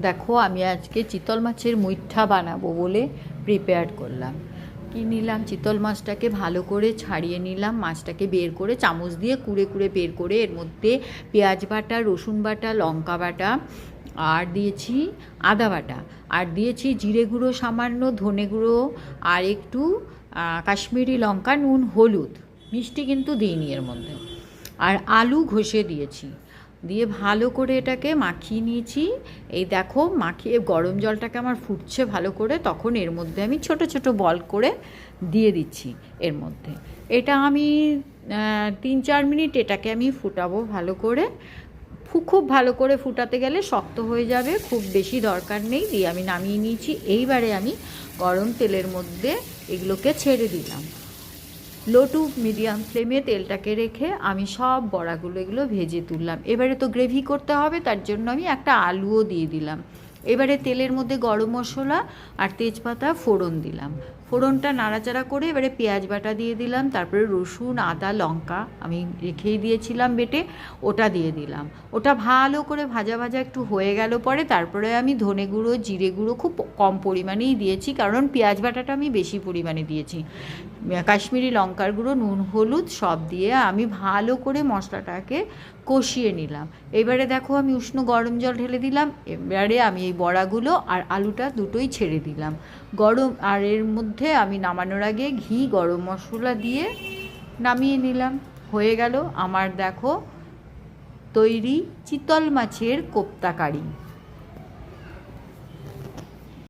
দেখো আমি আজকে চিতল মাছের মুইঠা বানাবো বলে প্রিপেয়ার করলাম। কি নিলাম, চিতল মাছটাকে ভালো করে ছাড়িয়ে নিলাম, মাছটাকে বের করে চামচ দিয়ে কুড়ে কুড়ে বের করে এর মধ্যে পেঁয়াজ বাটা, রসুন বাটা, লঙ্কা বাটা, আর দিয়েছি আদা বাটা, আর দিয়েছি জিরে গুঁড়ো সামান্য, ধনে গুঁড়ো, আর একটু কাশ্মীরি লঙ্কা, নুন, হলুদ, মিষ্টি কিন্তু দিইনি এর মধ্যে, আর আলু ঘষে দিয়েছি। দিয়ে ভালো করে এটাকে মাখিয়ে নিয়েছি। এই দেখো মাখিয়ে গরম জলটাকে আমার ফুটছে ভালো করে, তখন এর মধ্যে আমি ছোট ছোট বল করে দিয়ে দিচ্ছি এর মধ্যে। এটা আমি 3-4 মিনিট এটাকে আমি ফুটাবো ভালো করে। খুব ভালো করে ফুটাতে গেলে শক্ত হয়ে যাবে, খুব বেশি দরকার নেই। দিয়ে আমি নামিয়ে নিয়েছি। এইবারে আমি গরম তেলের মধ্যে এগুলোকে ছেড়ে দিলাম। লো টু মিডিয়াম ফ্লেমে তেলটাকে রেখে আমি সব বড়াগুলো এগুলো ভেজে তুললাম। এবারে তো গ্রেভি করতে হবে, তার জন্য আমি একটা আলুও দিয়ে দিলাম। এবারে তেলের মধ্যে গরম মশলা আর তেজপাতা ফোড়ন দিলাম। ফোড়নটা নাড়াচাড়া করে এবারে পেঁয়াজ বাটা দিয়ে দিলাম, তারপরে রসুন, আদা, লঙ্কা আমি রেখেই দিয়েছিলাম বেটে, ওটা দিয়ে দিলাম। ওটা ভালো করে ভাজা ভাজা একটু হয়ে গেল পরে তারপরে আমি ধনে গুঁড়ো, জিরে গুঁড়ো খুব কম পরিমাণেই দিয়েছি, কারণ পেঁয়াজ বাটাটা আমি বেশি পরিমাণে দিয়েছি। কাশ্মীরি লঙ্কার গুঁড়ো, নুন, হলুদ সব দিয়ে আমি ভালো করে মশলাটাকে কষিয়ে নিলাম। এবারে দেখো আমি উষ্ণ গরম জল ঢেলে দিলাম। এবারে আমি এই বড়াগুলো আর আলুটা দুটোই ছেড়ে দিলাম গরম, আর এর মধ্যে আমি নামানোর আগে ঘি, গরম মশলা দিয়ে নামিয়ে নিলাম। হয়ে গেল আমার দেখো তৈরি চিতল মাছের কোপ্তা কারি।